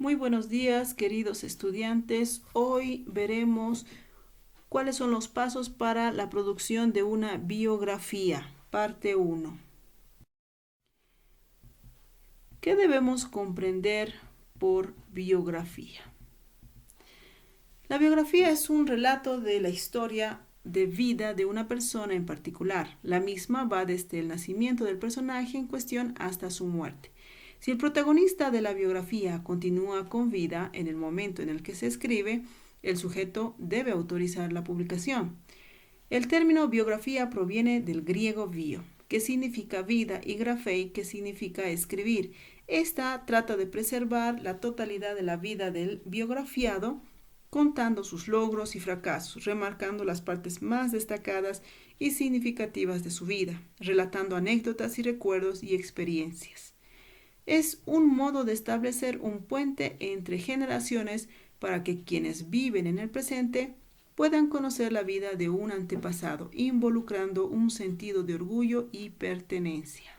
Muy buenos días, queridos estudiantes. Hoy veremos cuáles son los pasos para la producción de una biografía, parte 1. ¿Qué debemos comprender por biografía? La biografía es un relato de la historia de vida de una persona en particular. La misma va desde el nacimiento del personaje en cuestión hasta su muerte. Si el protagonista de la biografía continúa con vida en el momento en el que se escribe, el sujeto debe autorizar la publicación. El término biografía proviene del griego bio, que significa vida, y grafei, que significa escribir. Esta trata de preservar la totalidad de la vida del biografiado, contando sus logros y fracasos, remarcando las partes más destacadas y significativas de su vida, relatando anécdotas y recuerdos y experiencias. Es un modo de establecer un puente entre generaciones para que quienes viven en el presente puedan conocer la vida de un antepasado, involucrando un sentido de orgullo y pertenencia.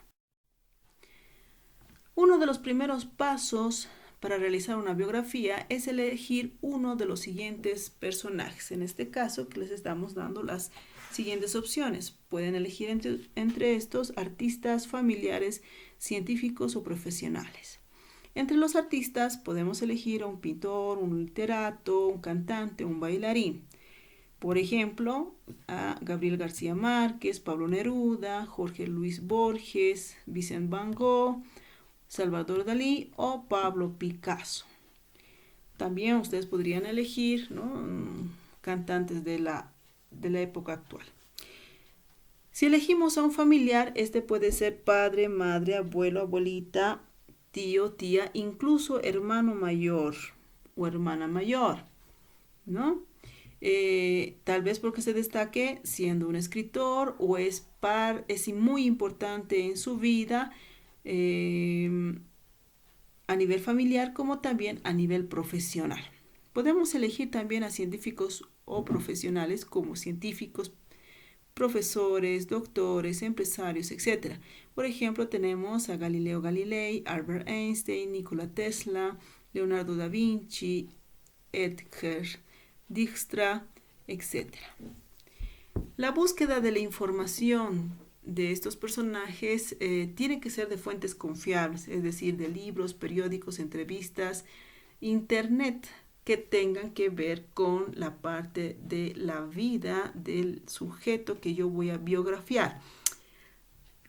Uno de los primeros pasos para realizar una biografía es elegir uno de los siguientes personajes. En este caso, que les estamos dando las siguientes opciones. Pueden elegir entre estos artistas, familiares, científicos o profesionales. Entre los artistas podemos elegir a un pintor, un literato, un cantante, un bailarín. Por ejemplo, a Gabriel García Márquez, Pablo Neruda, Jorge Luis Borges, Vicente Van Gogh, Salvador Dalí o Pablo Picasso. También ustedes podrían elegir, ¿no?, cantantes de la época actual. Si elegimos a un familiar, este puede ser padre, madre, abuelo, abuelita, tío, tía, incluso hermano mayor o hermana mayor, ¿no? Tal vez porque se destaque siendo un escritor o es muy importante en su vida, eh, a nivel familiar como también a nivel profesional. Podemos elegir también a científicos o profesionales como científicos, profesores, doctores, empresarios, etcétera. Por ejemplo, tenemos a Galileo Galilei, Albert Einstein, Nikola Tesla, Leonardo da Vinci, Edgar Dijkstra, etcétera. La búsqueda de la información de estos personajes tiene que ser de fuentes confiables, es decir, de libros, periódicos, entrevistas, internet, que tengan que ver con la parte de la vida del sujeto que yo voy a biografiar.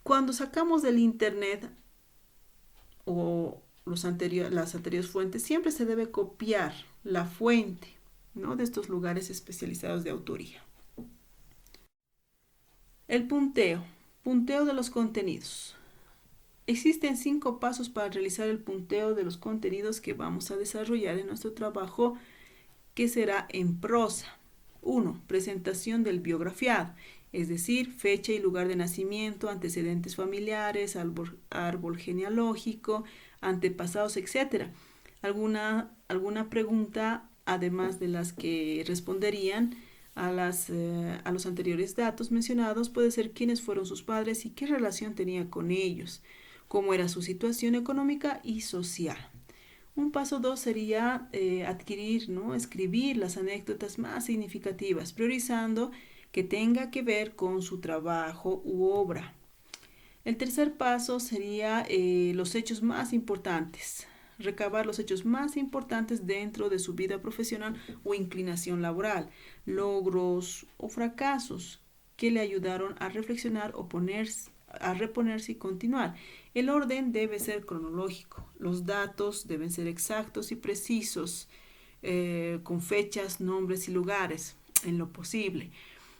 Cuando sacamos del internet o las anteriores fuentes, siempre se debe copiar la fuente, ¿no?, de estos lugares especializados de autoría. El punteo. Punteo de los contenidos. Existen 5 pasos para realizar el punteo de los contenidos que vamos a desarrollar en nuestro trabajo, que será en prosa. 1. Presentación del biografiado, es decir, fecha y lugar de nacimiento, antecedentes familiares, árbol genealógico, antepasados, etc. ¿Alguna pregunta, además de las que responderían a los anteriores datos mencionados? Puede ser quiénes fueron sus padres y qué relación tenía con ellos, cómo era su situación económica y social. Un paso 2 sería adquirir, ¿no?, escribir las anécdotas más significativas, priorizando que tenga que ver con su trabajo u obra. El tercer paso sería los hechos más importantes, recabar los hechos más importantes dentro de su vida profesional o inclinación laboral, logros o fracasos que le ayudaron a reflexionar o a reponerse y continuar. El orden debe ser cronológico, los datos deben ser exactos y precisos, con fechas, nombres y lugares en lo posible.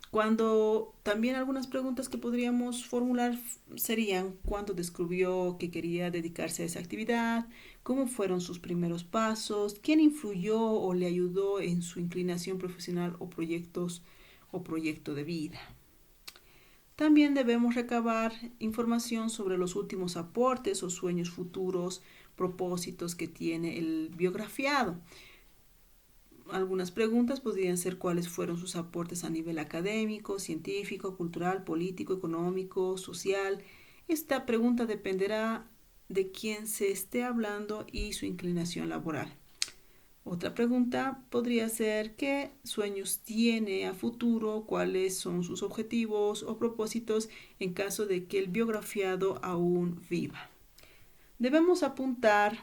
Cuando también algunas preguntas que podríamos formular serían: ¿cuándo descubrió que quería dedicarse a esa actividad? ¿Cómo fueron sus primeros pasos? ¿Quién influyó o le ayudó en su inclinación profesional o proyecto de vida? También debemos recabar información sobre los últimos aportes o sueños futuros, propósitos que tiene el biografiado. Algunas preguntas podrían ser: ¿cuáles fueron sus aportes a nivel académico, científico, cultural, político, económico, social? Esta pregunta dependerá de quién se esté hablando y su inclinación laboral. Otra pregunta podría ser qué sueños tiene a futuro, cuáles son sus objetivos o propósitos en caso de que el biografiado aún viva. Debemos apuntar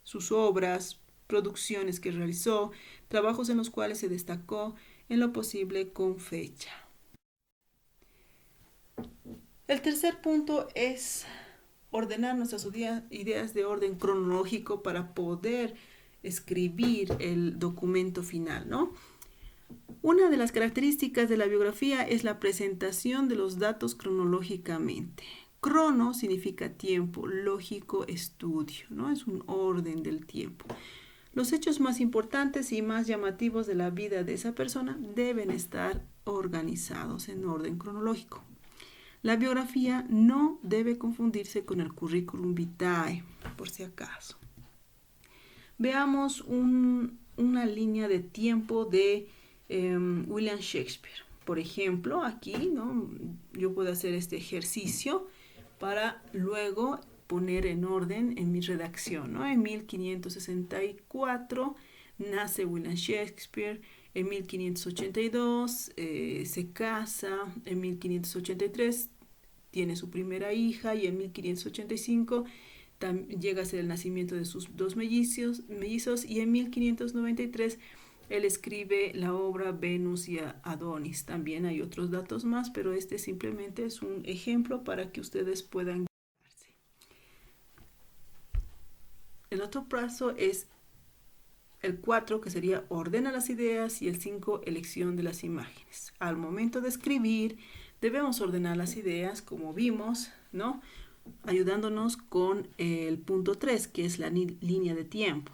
sus obras, producciones que realizó, trabajos en los cuales se destacó, en lo posible con fecha. El tercer punto es ordenar nuestras ideas de orden cronológico para poder escribir el documento final, ¿no? Una de las características de la biografía es la presentación de los datos cronológicamente. Crono significa tiempo, lógico, estudio, ¿no? Es un orden del tiempo. Los hechos más importantes y más llamativos de la vida de esa persona deben estar organizados en orden cronológico. La biografía no debe confundirse con el currículum vitae, por si acaso. Veamos una línea de tiempo de William Shakespeare. Por ejemplo, aquí, ¿no? Yo puedo hacer este ejercicio para luego poner en orden en mi redacción, ¿no? En 1564 nace William Shakespeare, en 1582 se casa, en 1583 tiene su primera hija y en 1585 llega a ser el nacimiento de sus dos mellizos y en 1593 él escribe la obra Venus y Adonis. También hay otros datos más, pero este simplemente es un ejemplo para que ustedes puedan guiarse. El otro paso es el 4, que sería ordena las ideas, y el 5, elección de las imágenes. Al momento de escribir, debemos ordenar las ideas, como vimos, ¿no? Ayudándonos con el punto 3, que es la línea de tiempo.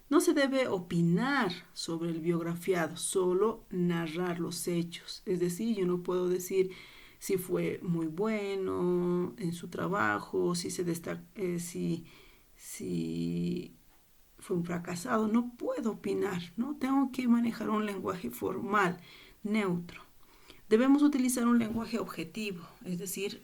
No se debe opinar sobre el biografiado, solo narrar los hechos. Es decir, yo no puedo decir si fue muy bueno en su trabajo, si fue un fracasado. No puedo opinar, ¿no? Tengo que manejar un lenguaje formal, neutro. Debemos utilizar un lenguaje objetivo, es decir,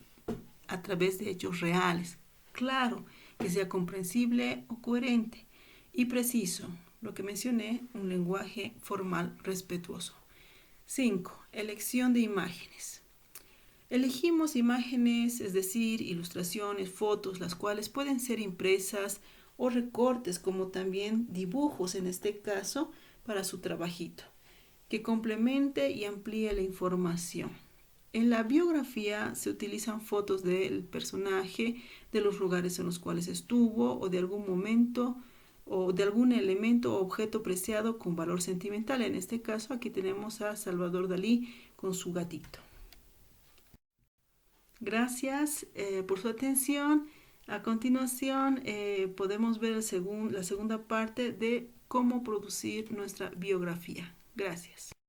a través de hechos reales, claro, que sea comprensible o coherente y preciso. Lo que mencioné, un lenguaje formal respetuoso. 5. Elección de imágenes. Elegimos imágenes, es decir, ilustraciones, fotos, las cuales pueden ser impresas o recortes, como también dibujos en este caso, para su trabajito, que complemente y amplíe la información. En la biografía se utilizan fotos del personaje, de los lugares en los cuales estuvo o de algún momento o de algún elemento o objeto preciado con valor sentimental. En este caso aquí tenemos a Salvador Dalí con su gatito. Gracias por su atención. A continuación podemos ver la segunda parte de cómo producir nuestra biografía. Gracias.